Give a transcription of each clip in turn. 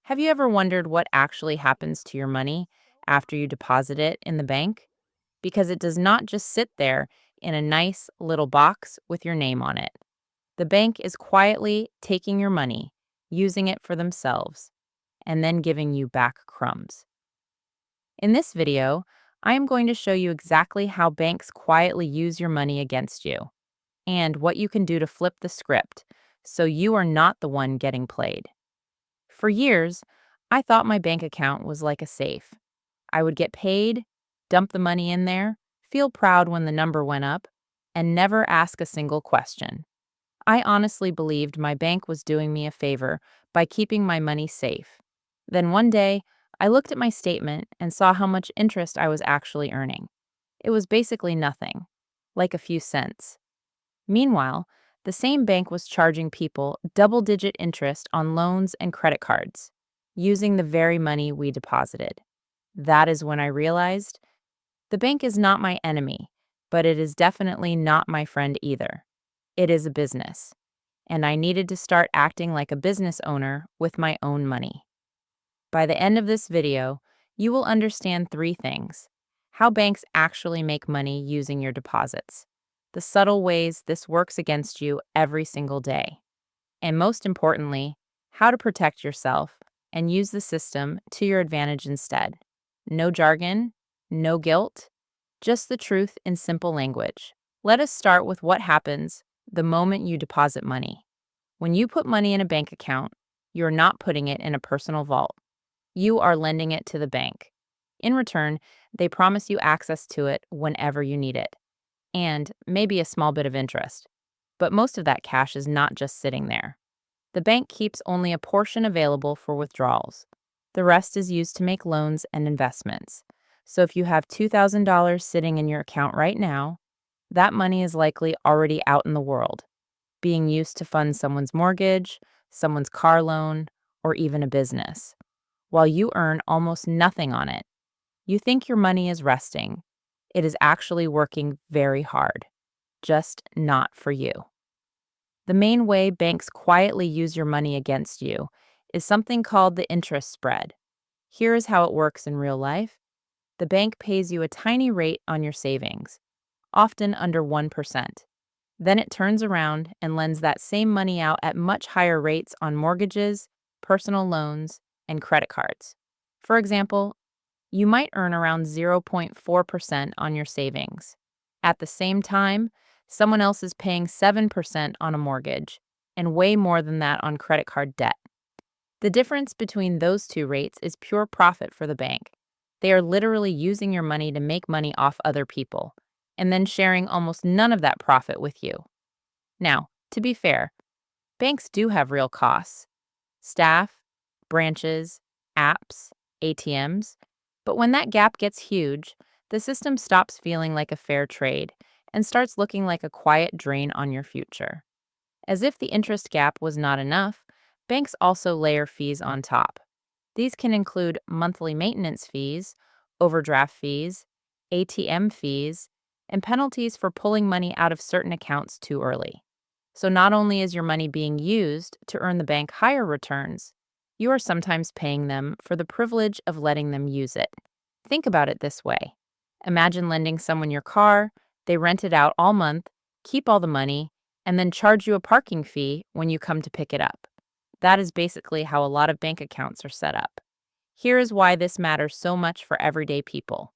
Have you ever wondered what actually happens to your money after you deposit it in the bank? Because it does not just sit there in a nice little box with your name on it. The bank is quietly taking your money, using it for themselves, and then giving you back crumbs. In this video, I am going to show you exactly how banks quietly use your money against you and what you can do to flip the script so you are not the one getting played. For years, I thought my bank account was like a safe. I would get paid, dump the money in there, feel proud when the number went up, and never ask a single question. I honestly believed my bank was doing me a favor by keeping my money safe. Then one day, I looked at my statement and saw how much interest I was actually earning. It was basically nothing, like a few cents. Meanwhile, the same bank was charging people double-digit interest on loans and credit cards, using the very money we deposited. That is when I realized the bank is not my enemy, but it is definitely not my friend either. It is a business, and I needed to start acting like a business owner with my own money. By the end of this video, you will understand three things: how banks actually make money using your deposits, the subtle ways this works against you every single day, and most importantly, how to protect yourself and use the system to your advantage instead. No jargon, no guilt, just the truth in simple language. Let us start with what happens the moment you deposit money. When you put money in a bank account, you're not putting it in a personal vault. You are lending it to the bank. In return, they promise you access to it whenever you need it, and maybe a small bit of interest. But most of that cash is not just sitting there. The bank keeps only a portion available for withdrawals. The rest is used to make loans and investments. So if you have $2,000 sitting in your account right now, that money is likely already out in the world, being used to fund someone's mortgage, someone's car loan, or even a business. While you earn almost nothing on it, you think your money is resting. It is actually working very hard, just not for you. The main way banks quietly use your money against you is something called the interest spread. Here is how it works in real life. The bank pays you a tiny rate on your savings, often under 1%. Then it turns around and lends that same money out at much higher rates on mortgages, personal loans, and credit cards. For example, you might earn around 0.4% on your savings. At the same time, someone else is paying 7% on a mortgage and way more than that on credit card debt. The difference between those two rates is pure profit for the bank. They are literally using your money to make money off other people and then sharing almost none of that profit with you. Now, to be fair, banks do have real costs: staff, branches, apps, ATMs. But when that gap gets huge, the system stops feeling like a fair trade and starts looking like a quiet drain on your future. As if the interest gap was not enough, banks also layer fees on top. These can include monthly maintenance fees, overdraft fees, ATM fees, and penalties for pulling money out of certain accounts too early. So not only is your money being used to earn the bank higher returns, you are sometimes paying them for the privilege of letting them use it. Think about it this way. Imagine lending someone your car, they rent it out all month, keep all the money, and then charge you a parking fee when you come to pick it up. That is basically how a lot of bank accounts are set up. Here is why this matters so much for everyday people.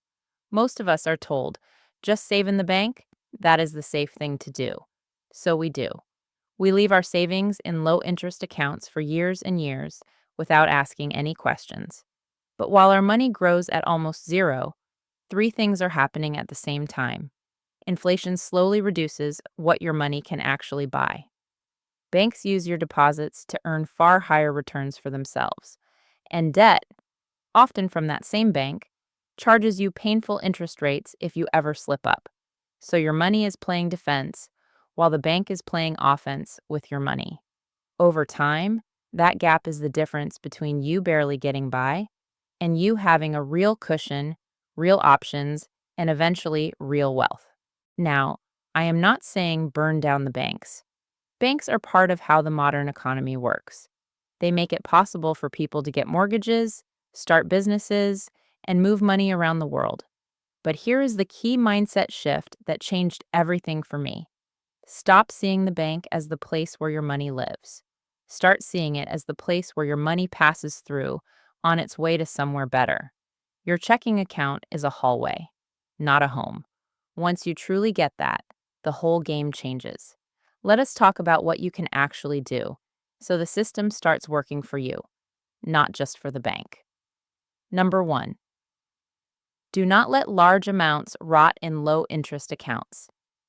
Most of us are told, just save in the bank, that is the safe thing to do. So we do. We leave our savings in low-interest accounts for years and years without asking any questions. But while our money grows at almost zero, three things are happening at the same time. Inflation slowly reduces what your money can actually buy. Banks use your deposits to earn far higher returns for themselves. And debt, often from that same bank, charges you painful interest rates if you ever slip up. So your money is playing defense while the bank is playing offense with your money. Over time, that gap is the difference between you barely getting by and you having a real cushion, real options, and eventually real wealth. Now, I am not saying burn down the banks. Banks are part of how the modern economy works. They make it possible for people to get mortgages, start businesses, and move money around the world. But here is the key mindset shift that changed everything for me. Stop seeing the bank as the place where your money lives. Start seeing it as the place where your money passes through on its way to somewhere better. Your checking account is a hallway, not a home. Once you truly get that, the whole game changes. Let us talk about what you can actually do so the system starts working for you, not just for the bank. Number one, do not let large amounts rot in low interest accounts.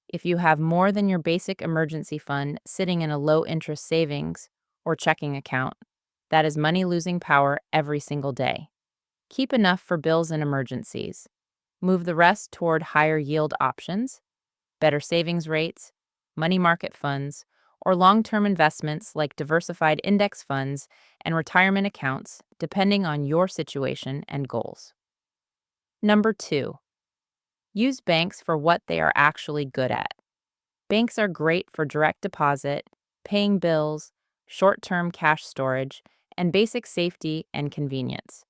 If you have more than your basic emergency fund sitting in a low interest savings or checking account, that is money losing power every single day. Keep enough for bills and emergencies. Move the rest toward higher yield options, better savings rates, money market funds, or long term investments like diversified index funds and retirement accounts, depending on your situation and goals. Number two, use banks for what they are actually good at. Banks are great for direct deposit, paying bills, short term cash storage, and basic safety and convenience.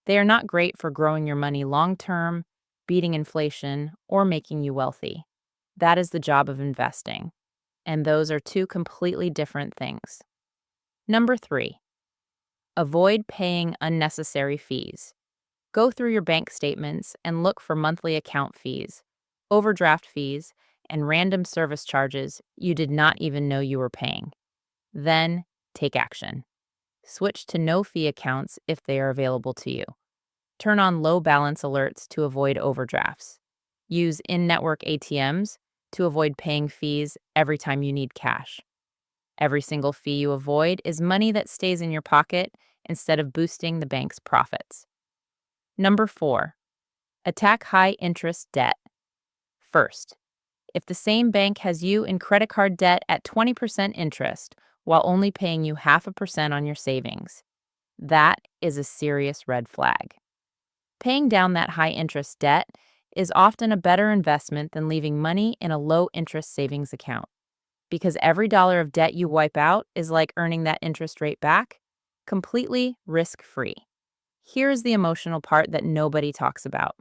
They are not great for growing your money long term, beating inflation, or making you wealthy. That is the job of investing. And those are two completely different things. Number three, avoid paying unnecessary fees. Go through your bank statements and look for monthly account fees, overdraft fees, and random service charges you did not even know you were paying. Then take action. Switch to no fee accounts if they are available to you. Turn on low balance alerts to avoid overdrafts. Use in network ATMs to avoid paying fees every time you need cash. Every single fee you avoid is money that stays in your pocket instead of boosting the bank's profits. Number four, attack high interest debt. First, if the same bank has you in credit card debt at 20% interest while only paying you 0.5% on your savings, that is a serious red flag. Paying down that high interest debt is often a better investment than leaving money in a low interest savings account, because every dollar of debt you wipe out is like earning that interest rate back, completely risk free. Here's the emotional part that nobody talks about.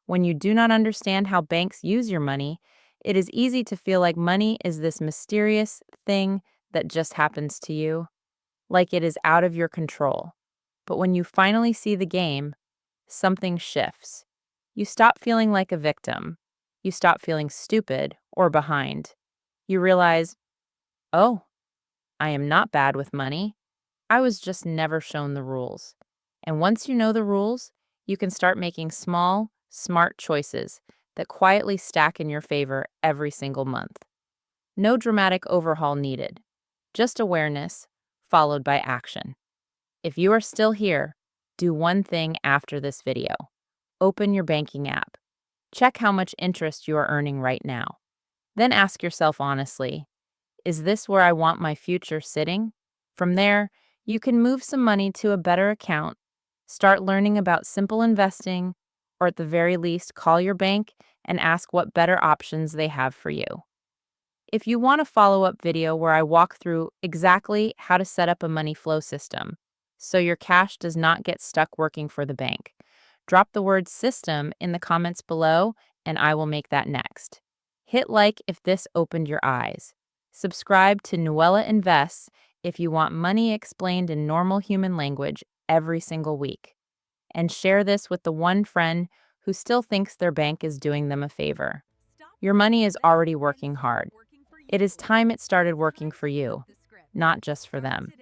When you do not understand how banks use your money, it is easy to feel like money is this mysterious thing that just happens to you, like it is out of your control. But when you finally see the game, something shifts. You stop feeling like a victim. You stop feeling stupid or behind. You realize, oh, I am not bad with money. I was just never shown the rules. And once you know the rules, you can start making small, smart choices that quietly stack in your favor every single month. No dramatic overhaul needed, just awareness followed by action. If you are still here, do one thing after this video. Open your banking app. Check how much interest you are earning right now. Then ask yourself honestly, is this where I want my future sitting? From there, you can move some money to a better account, start learning about simple investing, or at the very least, call your bank and ask what better options they have for you. If you want a follow-up video where I walk through exactly how to set up a money flow system so your cash does not get stuck working for the bank, drop the word system in the comments below and I will make that next. Hit like if this opened your eyes. Subscribe to Nuella Invests if you want money explained in normal human language every single week. And share this with the one friend who still thinks their bank is doing them a favor. Your money is already working hard. It is time it started working for you, not just for them.